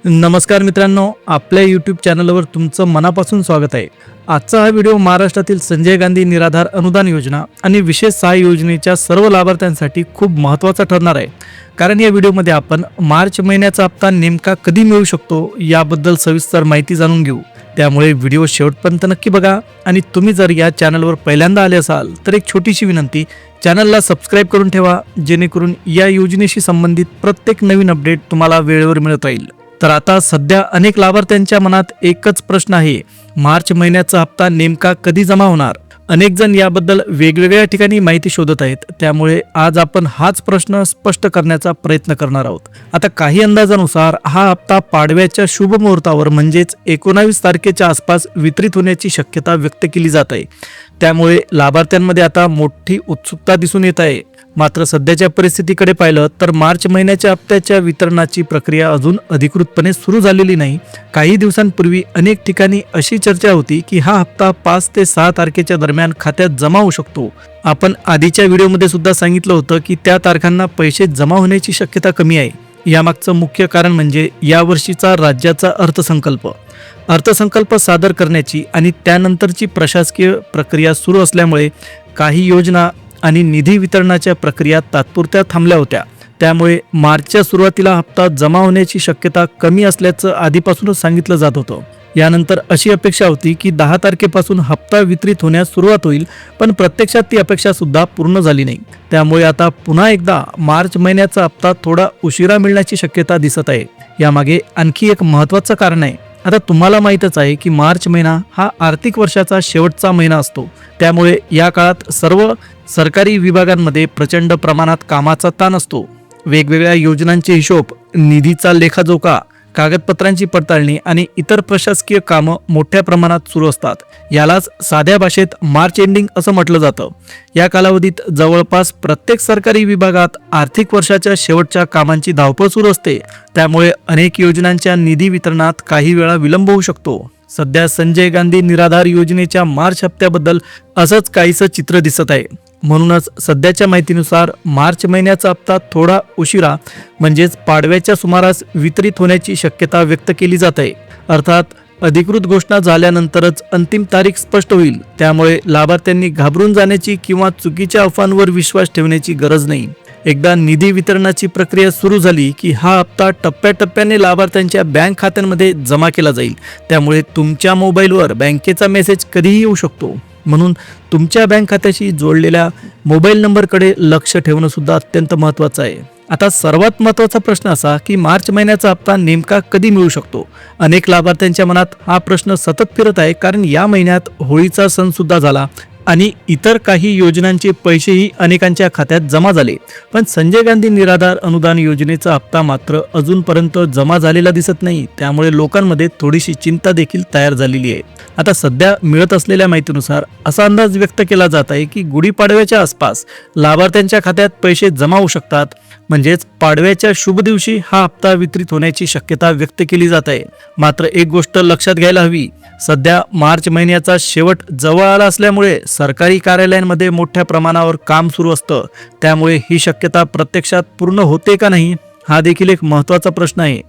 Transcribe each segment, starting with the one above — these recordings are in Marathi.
नमस्कार मित्रांनो, आपल्या यूट्यूब चॅनलवर तुमचं मनापासून स्वागत आहे। आजचा हा व्हिडिओ महाराष्ट्रातील संजय गांधी निराधार अनुदान योजना आणि विशेष सहाय्य योजनेच्या सर्व लाभार्थ्यांसाठी खूप महत्त्वाचा ठरणार आहे। कारण या व्हिडिओमध्ये आपण मार्च महिन्याचा हप्ता नेमका कधी मिळू शकतो याबद्दल सविस्तर माहिती जाणून घेऊ। त्यामुळे व्हिडिओ शेवटपर्यंत नक्की बघा आणि तुम्ही जर या चॅनलवर पहिल्यांदा आले असाल तर एक छोटीशी विनंती, चॅनलला सबस्क्राइब करून ठेवा जेणेकरून या योजनेशी संबंधित प्रत्येक नवीन अपडेट तुम्हाला वेळेवर मिळत राहील। तर आता सध्या अनेक लाभार्थ्यांच्या मनात एकच प्रश्न आहे, मार्च महिन्याचा हप्ता नेमका कधी जमा होणार। अनेक जण याबद्दल वेगवेगळ्या ठिकाणी माहिती शोधत आहेत, त्यामुळे आज आपण हाच प्रश्न स्पष्ट करण्याचा प्रयत्न करणार आहोत। आता काही अंदाजानुसार हा हप्ता पाडव्याच्या शुभ मुहूर्तावर म्हणजेच 19 तारखेच्या आसपास वितरित होण्याची शक्यता व्यक्त केली जात आहे। त्यामुळे लाभार्थ्यांमध्ये आता मोठी उत्सुकता दिसून येत आहे। मात्र सध्याच्या परिस्थितीकडे पाहिलं तर मार्च महिन्याच्या हप्त्याच्या वितरणाची प्रक्रिया अजून अधिकृतपणे सुरू झालेली नाही। काही दिवसांपूर्वी अनेक ठिकाणी अशी चर्चा होती की हा हप्ता 5 ते 6 तारखेच्या दरम्यान खात्यात जमा होऊ शकतो। आपण आधीच्या व्हिडिओमध्ये सुद्धा सांगितलं होतं की त्या तारखांना पैसे जमा होण्याची शक्यता कमी आहे। यामागचं मुख्य कारण म्हणजे यावर्षीचा राज्याचा अर्थसंकल्प सादर करण्याची आणि त्यानंतरची प्रशासकीय प्रक्रिया सुरू असल्यामुळे काही योजना आणि निधी वितरणाच्या प्रक्रिया तात्पुरत्या थांबल्या होत्या। त्यामुळे मार्चच्या सुरुवातीला हप्ता जमा होण्याची शक्यता कमी असल्याचं आधीपासूनच सांगितलं जात होतं। यानंतर अशी अपेक्षा होती की 10 तारखेपासून हप्ता वितरित होण्यास सुरुवात होईल, पण प्रत्यक्षात ती अपेक्षा सुद्धा पूर्ण झाली नाही। त्यामुळे आता पुन्हा एकदा मार्च महिन्याचा हप्ता थोडा उशिरा मिळण्याची शक्यता दिसत आहे। यामागे आणखी एक महत्त्वाचं कारण आहे। आता तुम्हाला माहीतच आहे की मार्च महिना हा आर्थिक वर्षाचा शेवटचा महिना असतो। त्यामुळे या काळात सर्व सरकारी विभागांमध्ये प्रचंड प्रमाणात कामाचा ताण असतो। वेगवेगळ्या योजनांचे हिशोब, निधीचा लेखाजोखा, कागदपत्रांची पडताळणी आणि इतर प्रशासकीय कामं मोठ्या प्रमाणात सुरू असतात। यालाच साध्या भाषेत मार्च एंडिंग असं म्हटलं जातं। या कालावधीत जवळपास प्रत्येक सरकारी विभागात आर्थिक वर्षाच्या शेवटच्या कामांची धावपळ सुरू असते। त्यामुळे अनेक योजनांच्या निधी वितरणात काही वेळा विलंब होऊ शकतो। सध्या संजय गांधी निराधार योजनेच्या मार्च हप्त्याबद्दल असंच काहीसं चित्र दिसत आहे। म्हणूनच सध्याच्या माहितीनुसार मार्च महिन्याचा हप्ता थोडा उशिरा म्हणजेच पाडव्याच्या सुमारास वितरित होण्याची शक्यता व्यक्त केली जात आहे। अर्थात अधिकृत घोषणा झाल्यानंतरच अंतिम तारीख स्पष्ट होईल। त्यामुळे लाभार्थ्यांनी घाबरून जाण्याची किंवा चुकीच्या अफवांवर विश्वास ठेवण्याची गरज नाही। एकदा निधी वितरणाची प्रक्रिया सुरू झाली की हा हप्ता टप्प्याटप्प्याने लाभार्थ्यांच्या बँक खात्यांमध्ये जमा केला जाईल। त्यामुळे तुमच्या मोबाईलवर बँकेचा मेसेज कधीही येऊ शकतो। म्हणून तुमच्या बँक खात्याशी जोडलेल्या मोबाईल नंबरकडे लक्ष ठेवणं सुद्धा अत्यंत महत्त्वाचं आहे। आता सर्वात महत्त्वाचा प्रश्न असा की मार्च महिन्याचा हप्ता नेमका कधी मिळू शकतो। अनेक लाभार्थ्यांच्या मनात हा प्रश्न सतत फिरत आहे, कारण या महिन्यात होळीचा सण सुद्धा झाला आणि इतर काही योजनांचे पैसेही अनेकांच्या खात्यात जमा झाले। पण संजय गांधी निराधार अनुदान योजनेचा हप्ता मात्र अजूनपर्यंत जमा झालेला दिसत नाही। त्यामुळे लोकांमध्ये थोडीशी चिंता देखील तयार झालेली आहे। आता सध्या मिळत असलेल्या माहितीनुसार असा अंदाज व्यक्त केला जात आहे की गुढीपाडव्याच्या आसपास लाभार्थ्यांच्या खात्यात पैसे जमा होऊ शकतात। म्हणजेच पाडव्याच्या शुभ दिवशी हा हप्ता वितरित होण्याची शक्यता व्यक्त केली जात आहे। मात्र एक गोष्ट लक्षात घ्यायला हवी, सध्या मार्च महिन्याचा शेवट जवळ आला असल्यामुळे सरकारी कार्यालयांमध्ये मोठ्या प्रमाणावर काम सुरू असतं। त्यामुळे ही शक्यता प्रत्यक्षात पूर्ण होते का नाही हा देखील एक महत्त्वाचा प्रश्न आहे।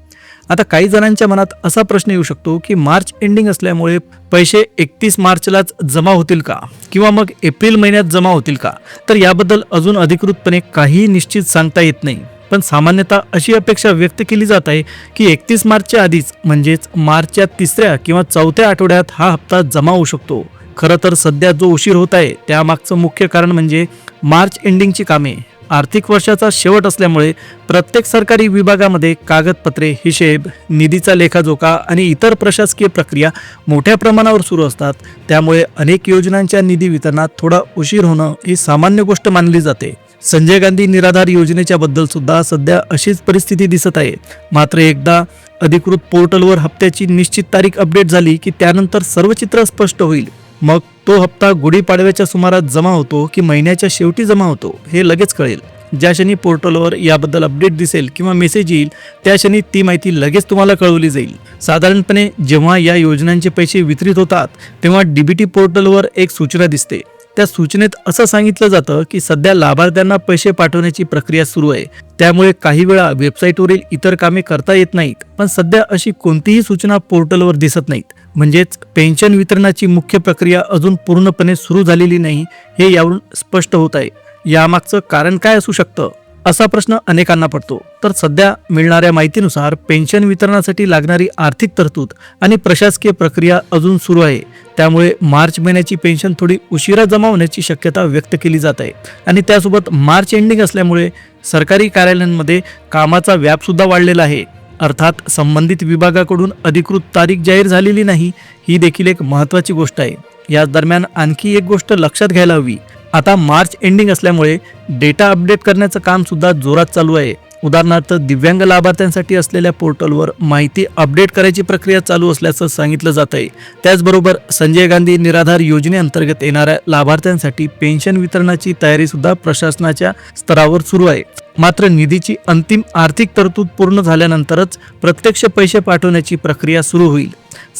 आता काही जणांच्या मनात असा प्रश्न येऊ शकतो की मार्च एंडिंग असल्यामुळे पैसे 31 मार्चलाच जमा होतील का, किंवा मग एप्रिल महिन्यात जमा होतील का। तर याबद्दल अजून अधिकृतपणे काही निश्चित सांगता येत नाही। पण सामान्यतः अशी अपेक्षा व्यक्त केली जात आहे की 31 मार्चच्या आधीच म्हणजेच मार्चच्या 3ऱ्या किंवा 4थ्या आठवड्यात हा हप्ता जमा होऊ शकतो। खरं तर सध्या जो उशीर होत आहे त्यामागचं मुख्य कारण म्हणजे मार्च एंडिंगची कामे। आर्थिक वर्षाचा शेवट असल्यामुळे प्रत्येक सरकारी विभागामध्ये कागदपत्रे, हिशेब, निधीचा लेखाजोखा आणि इतर प्रशासकीय प्रक्रिया मोठ्या प्रमाणावर सुरू असतात। त्यामुळे अनेक योजनांच्या निधी वितरणात थोडा उशीर होणं ही सामान्य गोष्ट मानली जाते। संजय गांधी निराधार योजनेच्या बद्दल सुद्धा सध्या अशीच परिस्थिती दिसत आहे। मात्र एकदा अधिकृत पोर्टलवर हप्त्याची निश्चित तारीख अपडेट झाली की त्यानंतर सर्व चित्र स्पष्ट होईल। मग तो हप्ता गुढीपाडव्याच्या सुमारास जमा होतो की महिन्याच्या शेवटी जमा होतो हे लगेच कळेल। ज्या क्षणी पोर्टलवर याबद्दल अपडेट दिसेल किंवा मेसेज येईल त्या क्षणी ती माहिती लगेच तुम्हाला कळवली जाईल। साधारणपणे जेव्हा या योजनांचे पैसे वितरित होतात तेव्हा डीबीटी पोर्टलवर एक सूचना दिसते। त्या सूचनेत असं सांगितलं जातं की सध्या लाभार्थ्यांना पैसे पाठवण्याची प्रक्रिया सुरू आहे, त्यामुळे काही वेळा वेबसाईटवरील इतर कामे करता येत नाहीत. पण सध्या अशी कोणतीही सूचना पोर्टलवर दिसत नाहीत. म्हणजेच पेन्शन वितरणाची मुख्य प्रक्रिया अजून पूर्णपणे सुरू झालेली नाही हे यावरून स्पष्ट होत आहे. यामागचं कारण काय असू शकतं असा प्रश्न अनेकांना पडतो. तर सध्या मिळणाऱ्या माहितीनुसार पेन्शन वितरणासाठी लागणारी आर्थिक तरतूद आणि प्रशासकीय प्रक्रिया अजून सुरू आहे. त्यामुळे मार्च महिन्याची पेन्शन थोडी उशिरा जमा होण्याची शक्यता व्यक्त केली जात आहे. आणि त्यासोबत मार्च एंडिंग असल्यामुळे सरकारी कार्यालयांमध्ये कामाचा व्याप सुद्धा वाढलेला आहे. अर्थात संबंधित विभागाकडून अधिकृत तारीख जाहीर झालेली नाही, ही देखील एक महत्त्वाची गोष्ट आहे. याच दरम्यान आणखी एक गोष्ट लक्षात घ्यायला हवी. आता मार्च एंडिंग असल्यामुळे डेटा अपडेट करण्याचं काम सुद्धा जोरात चालू आहे. उदाहरणार्थ दिव्यांग लाभार्थ्यांसाठी असलेल्या पोर्टलवर माहिती अपडेट करायची प्रक्रिया चालू असल्याचं सांगितलं जात आहे. त्याचबरोबर संजय गांधी निराधार योजनेअंतर्गत येणाऱ्या लाभार्थ्यांसाठी पेन्शन वितरणाची तयारी सुद्धा प्रशासनाच्या स्तरावर सुरू आहे. मात्र निधीची अंतिम आर्थिक तरतूद पूर्ण झाल्यानंतरच प्रत्यक्ष पैसे पाठवण्याची प्रक्रिया सुरू होईल.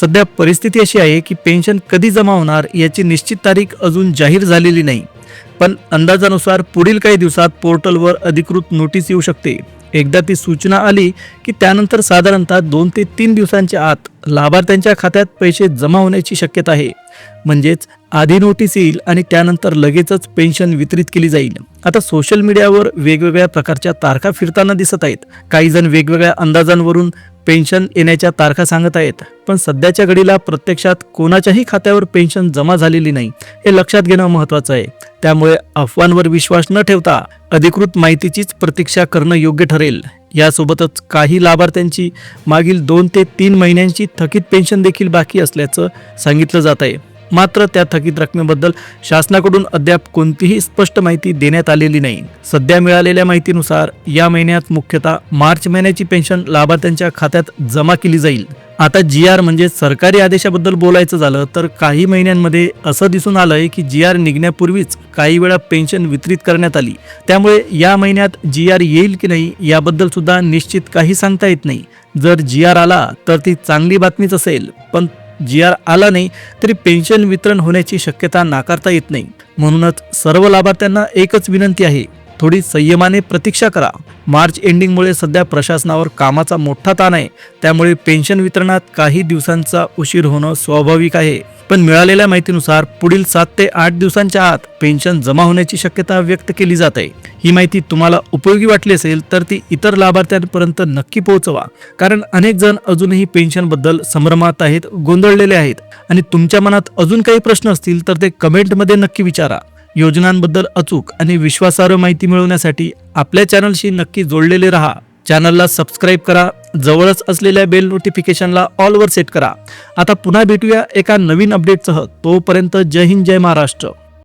सध्या परिस्थिती अशी आहे की पेन्शन कधी जमा होणार याची निश्चित तारीख अजून जाहीर झालेली नाही. पण अंदाजानुसार पुढील काही दिवसात पोर्टलवर अधिकृत नोटीस येऊ शकते. एकदा ती सूचना आली की त्यानंतर साधारणतः 2 ते 3 दिवसांच्या आत लाभार्थ्यांच्या खात्यात पैसे जमा होण्याची शक्यता आहे. म्हणजेच आधी नोटीस येईल आणि त्यानंतर लगेचच पेन्शन वितरित केली जाईल. आता सोशल मीडियावर वेगवेगळ्या प्रकारच्या तारखा फिरताना दिसत आहेत. काही जण वेगवेगळ्या अंदाजांवरून पेन्शन येण्याच्या तारखा सांगत आहेत. पण सध्याच्या घडीला प्रत्यक्षात कोणाच्याही खात्यावर पेन्शन जमा झालेली नाही, हे लक्षात घेणं महत्त्वाचं आहे. त्यामुळे अफवांवर विश्वास न ठेवता अधिकृत माहितीचीच प्रतीक्षा करणं योग्य ठरेल. यासोबतच काही लाभार्थ्यांची मागील 2 ते 3 महिन्यांची थकीत पेन्शन देखील बाकी असल्याचं सांगितलं जात आहे. मात्र त्या थकीत रकमेबद्दल शासनाकडून अद्याप कोणतीही स्पष्ट माहिती देण्यात आलेली नाही. सध्या मिळालेल्या माहितीनुसार या महिन्यात मुख्यतः मार्च महिन्याची पेन्शन लाभार्थ्यांच्या खात्यात जमा केली जाईल. आता GR म्हणजे सरकारी आदेशाबद्दल बोलायचं झालं तर काही महिन्यांमध्ये असं दिसून आलंय की GR निघण्यापूर्वीच काही वेळा पेन्शन वितरित करण्यात आली. त्यामुळे या महिन्यात GR येईल की नाही याबद्दल सुद्धा निश्चित काही सांगता येत नाही. जर GR आला तर ती चांगली बातमीच असेल, पण GR आला नाही तरी पेन्शन वितरण होण्याची शक्यता नाकारता येत नाही. म्हणूनच सर्व लाभार्थ्यांना एकच विनंती आहे, थोडी संयमाने प्रतीक्षा करा. मार्च एंडिंगमुळे सध्या प्रशासनावर कामाचा मोठा ताण आहे. त्यामुळे पेन्शन वितरणात काही दिवसांचा उशीर होणं स्वाभाविक आहे. पण मिळालेल्या माहितीनुसार पुढील 7 ते 8 दिवसांच्या आत पेन्शन जमा होण्याची शक्यता व्यक्त केली जात आहे. ही माहिती तुम्हाला उपयोगी वाटली असेल तर ती इतर लाभार्थ्यांपर्यंत नक्की पोहोचवा. कारण अनेक जण अजूनही पेन्शनबद्दल संभ्रमात आहेत, गोंधळलेले आहेत. आणि तुमच्या मनात अजून काही प्रश्न असतील तर ते कमेंटमध्ये नक्की विचारा. योजनांबद्दल अचूक आणि विश्वासार्ह माहिती मिळवण्यासाठी आपल्या चॅनलशी नक्की जोडलेले राहा. चॅनलला सबस्क्राईब करा. जवळच असलेल्या बेल नोटिफिकेशनला ऑलवर सेट करा. आता पुन्हा भेटूया एका नवीन अपडेटसह. तोपर्यंत जय हिंद, जय महाराष्ट्र.